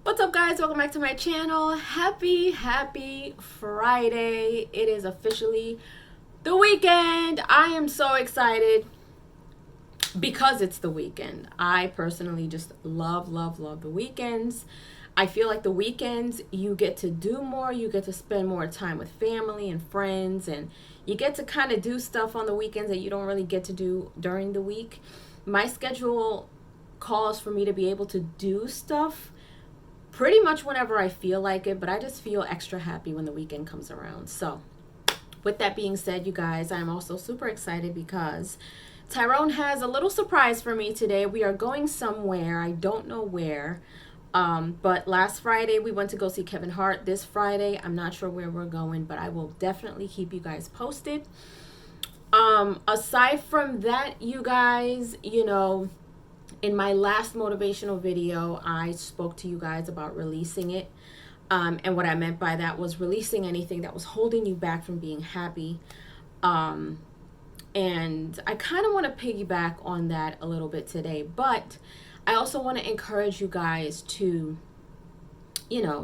What's up, guys? Welcome back to my channel. Happy Friday. It is officially the weekend. I am so excited because it's the weekend. I personally just love the weekends. I feel like the weekends you get to do more, you get to spend more time with family and friends, and you get to kind of do stuff on the weekends that you don't really get to do during the week. My schedule calls for me to be able to do stuff pretty much whenever I feel like it, but I just feel extra happy when the weekend comes around. So with that being said, you guys, I'm also super excited because Tyrone has a little surprise for me today. We are going somewhere. I don't know where. But last Friday we went to go see Kevin Hart. This Friday, I'm not sure where we're going, but I will definitely keep you guys posted. Aside from that, you guys, in my last motivational video, I spoke to you guys about releasing it. And what I meant by that was releasing anything that was holding you back from being happy. And I kind of want to piggyback on that a little bit today, but I also want to encourage you guys to,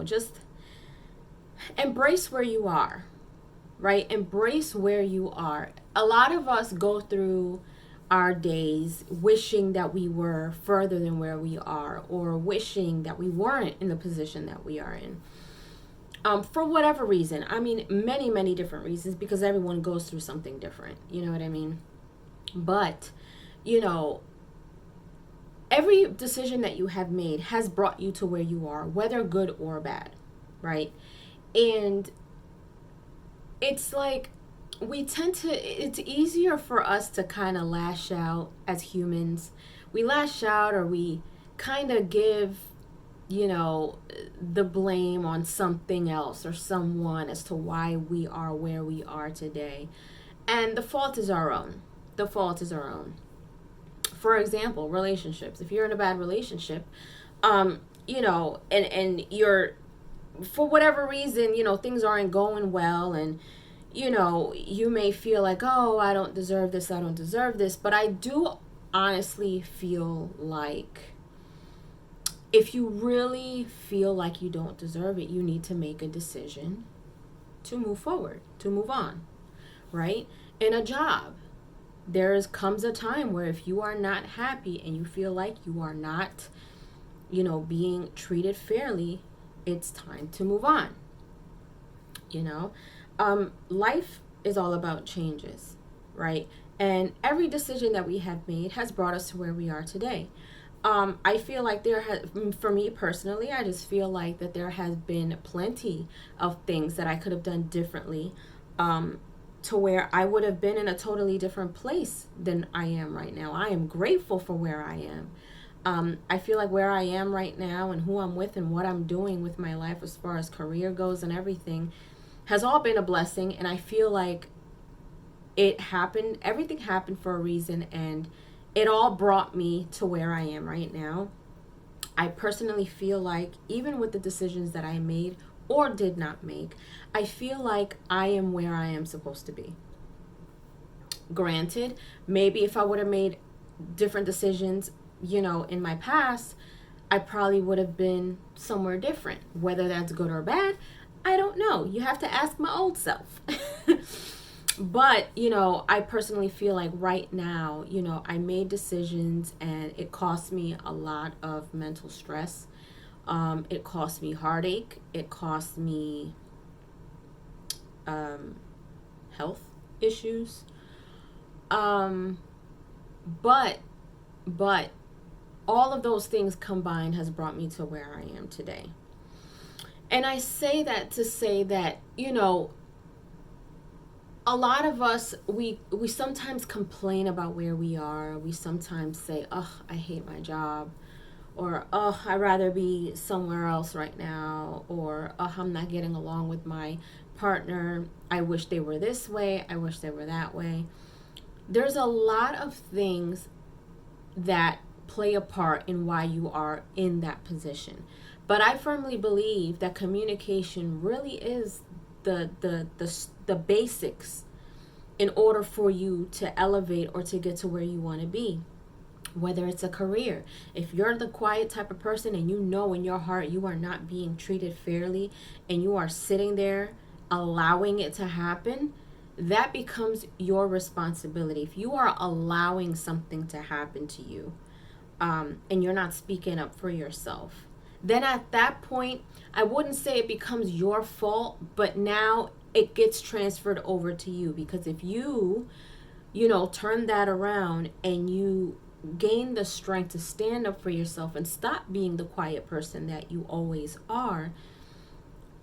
just embrace where you are, right? Embrace where you are. A lot of us go through our days wishing that we were further than where we are, or wishing that we weren't in the position that we are in. For whatever reason. I mean, many different reasons, because everyone goes through something different. You know what I mean? But, every decision that you have made has brought you to where you are, whether good or bad, right? And it's like, it's easier for us to kind of lash out as humans. We lash out, or we kind of give, the blame on something else or someone as to why we are where we are today. And the fault is our own. The fault is our own. For example, relationships. If you're in a bad relationship, and you're, for whatever reason, things aren't going well, and you may feel like, oh, I don't deserve this, but I do honestly feel like if you really feel like you don't deserve it, you need to make a decision to move forward, to move on, right? In a job, comes a time where if you are not happy and you feel like you are not, being treated fairly, it's time to move on, life is all about changes, right? And every decision that we have made has brought us to where we are today. I feel like for me personally, I just feel like that there has been plenty of things that I could have done differently, to where I would have been in a totally different place than I am right now. I am grateful for where I am. I feel like where I am right now and who I'm with and what I'm doing with my life as far as career goes and everything has all been a blessing, and I feel like everything happened for a reason, and it all brought me to where I am right now. I personally feel like even with the decisions that I made or did not make, I feel like I am where I am supposed to be. Granted, maybe if I would have made different decisions, in my past, I probably would have been somewhere different. Whether that's good or bad, I don't know. You have to ask my old self. But, I personally feel like right now, I made decisions and it cost me a lot of mental stress. It cost me heartache. It cost me health issues. But all of those things combined has brought me to where I am today. And I say that to say that, a lot of us, we sometimes complain about where we are. We sometimes say, oh, I hate my job. Or, oh, I'd rather be somewhere else right now. Or, oh, I'm not getting along with my partner. I wish they were this way. I wish they were that way. There's a lot of things that play a part in why you are in that position. But I firmly believe that communication really is the basics in order for you to elevate or to get to where you want to be. Whether it's a career, if you're the quiet type of person and you know in your heart you are not being treated fairly and you are sitting there allowing it to happen, that becomes your responsibility. If you are allowing something to happen to you, and you're not speaking up for yourself, then at that point, I wouldn't say it becomes your fault, but now it gets transferred over to you. Because if you turn that around and you gain the strength to stand up for yourself and stop being the quiet person that you always are,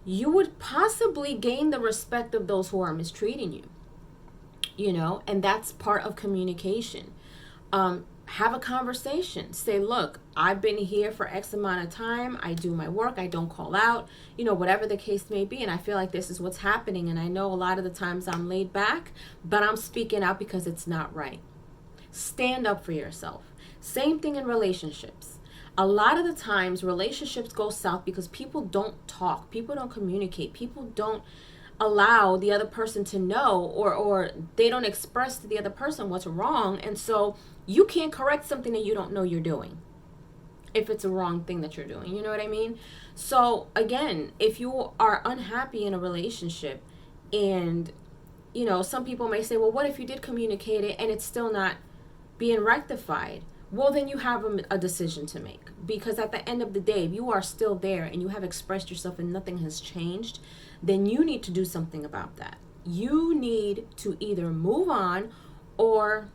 you would possibly gain the respect of those who are mistreating you, and that's part of communication. Have a conversation. Say, look, I've been here for X amount of time. I do my work. I don't call out, whatever the case may be. And I feel like this is what's happening. And I know a lot of the times I'm laid back, but I'm speaking out because it's not right. Stand up for yourself. Same thing in relationships. A lot of the times relationships go south because people don't talk. People don't communicate. People don't allow the other person to know, or they don't express to the other person what's wrong. And so you can't correct something that you don't know you're doing if it's a wrong thing that you're doing. You know what I mean? So again, if you are unhappy in a relationship and, some people may say, well, what if you did communicate it and it's still not being rectified? Well, then you have a decision to make, because at the end of the day, if you are still there and you have expressed yourself and nothing has changed, then you need to do something about that. You need to either move on or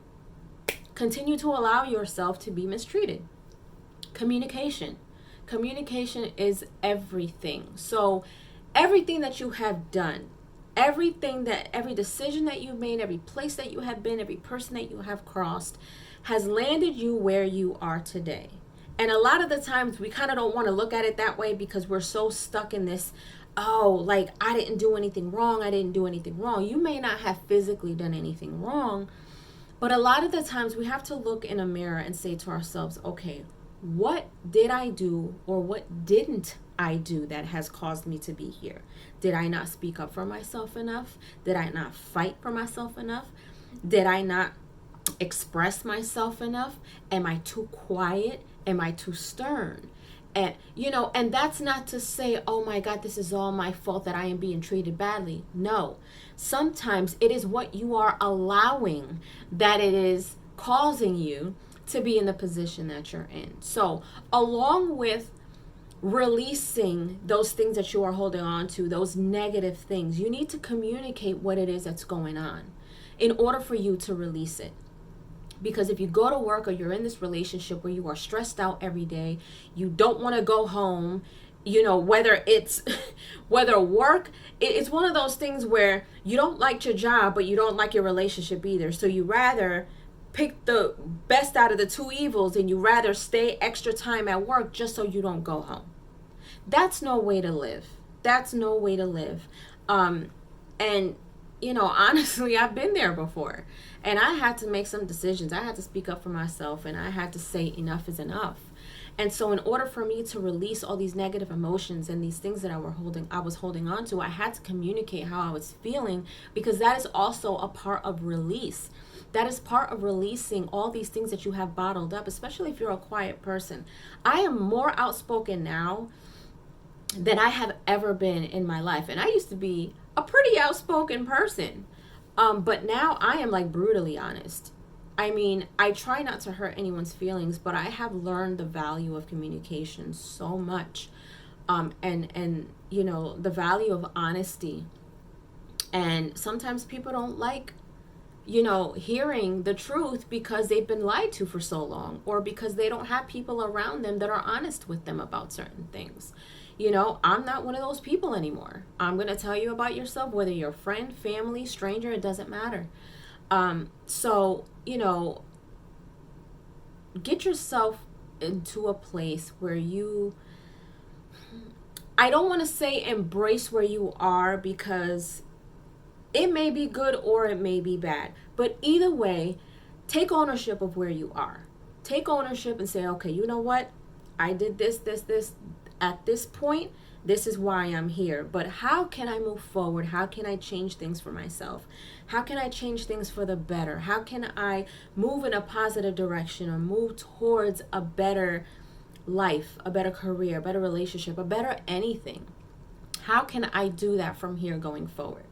continue to allow yourself to be mistreated. Communication. Communication is everything. So everything that you have done, every decision that you've made, every place that you have been, every person that you have crossed has landed you where you are today. And a lot of the times we kind of don't want to look at it that way because we're so stuck in this, I didn't do anything wrong. I didn't do anything wrong. You may not have physically done anything wrong, but a lot of the times we have to look in a mirror and say to ourselves, okay, what did I do or what didn't I do that has caused me to be here? Did I not speak up for myself enough? Did I not fight for myself enough? Did I not express myself enough? Am I too quiet? Am I too stern? And and that's not to say, oh my God, this is all my fault that I am being treated badly. No, sometimes it is what you are allowing that it is causing you to be in the position that you're in. So along with releasing those things that you are holding on to, those negative things, you need to communicate what it is that's going on in order for you to release it. Because if you go to work or you're in this relationship where you are stressed out every day, you don't want to go home, whether work, it's one of those things where you don't like your job, but you don't like your relationship either. So you rather pick the best out of the two evils and you rather stay extra time at work just so you don't go home. That's no way to live. That's no way to live. And honestly, I've been there before. And I had to make some decisions. I had to speak up for myself, and I had to say enough is enough. And so in order for me to release all these negative emotions and these things that I was holding on to, I had to communicate how I was feeling, because that is also a part of release. That is part of releasing all these things that you have bottled up, especially if you're a quiet person. I am more outspoken now than I have ever been in my life. And I used to be a pretty outspoken person. But now I am brutally honest. I mean, I try not to hurt anyone's feelings, but I have learned the value of communication so much. And the value of honesty. And sometimes people don't like, hearing the truth because they've been lied to for so long, or because they don't have people around them that are honest with them about certain things. I'm not one of those people anymore. I'm going to tell you about yourself, whether you're a friend, family, stranger, it doesn't matter. So, get yourself into a place where I don't want to say embrace where you are, because it may be good or it may be bad. But either way, take ownership of where you are. Take ownership and say, okay, you know what? I did this. at this point, this is why I'm here. But how can I move forward? How can I change things for myself? How can I change things for the better? How can I move in a positive direction or move towards a better life, a better career, a better relationship, a better anything? How can I do that from here going forward?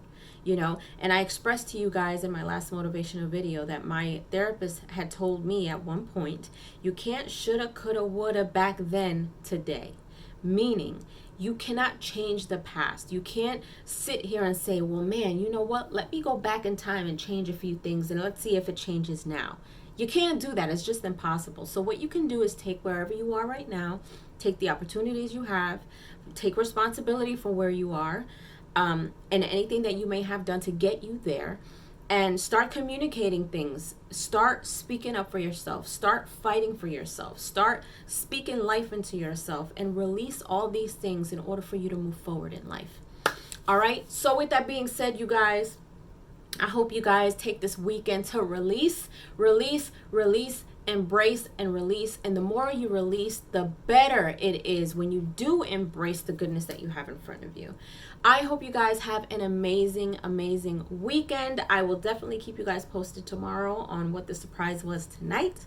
You know, and I expressed to you guys in my last motivational video that my therapist had told me at one point, you can't shoulda, coulda, woulda back then today. Meaning, you cannot change the past. You can't sit here and say, well, man, you know what? Let me go back in time and change a few things and let's see if it changes now. You can't do that. It's just impossible. So what you can do is take wherever you are right now, take the opportunities you have, take responsibility for where you are, and anything that you may have done to get you there, and start communicating things. Start speaking up for yourself. Start fighting for yourself. Start speaking life into yourself and release all these things in order for you to move forward in life. All right. So with that being said, you guys, I hope you guys take this weekend to release, embrace and release. And the more you release, the better it is when you do embrace the goodness that you have in front of you. I hope you guys have an amazing weekend. I will definitely keep you guys posted tomorrow on what the surprise was tonight.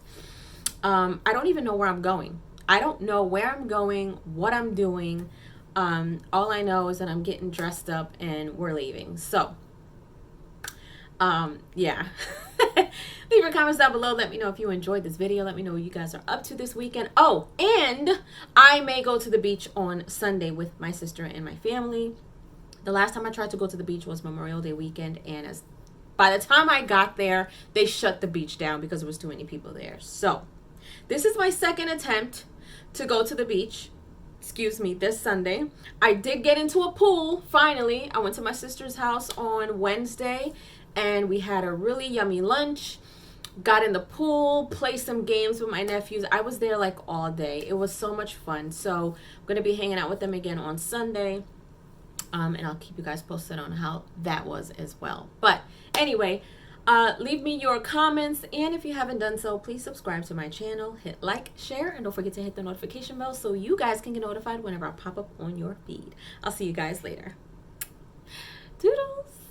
I don't even know where I'm going. I don't know where I'm going, what I'm doing. All I know is that I'm getting dressed up and we're leaving. So yeah. Leave your comments down below. Let me know if you enjoyed this video. Let me know what you guys are up to this weekend. Oh, and I may go to the beach on Sunday with my sister and my family. The last time I tried to go to the beach was Memorial Day weekend, and by the time I got there, they shut the beach down because there was too many people there. So this is my second attempt to go to the beach. This Sunday. I did get into a pool, finally. I went to my sister's house on Wednesday, and we had a really yummy lunch. Got in the pool, played some games with my nephews. I was there like all day. It was so much fun. So I'm going to be hanging out with them again on Sunday. And I'll keep you guys posted on how that was as well. But anyway, leave me your comments. And if you haven't done so, please subscribe to my channel. Hit like, share, and don't forget to hit the notification bell so you guys can get notified whenever I pop up on your feed. I'll see you guys later. Toodles!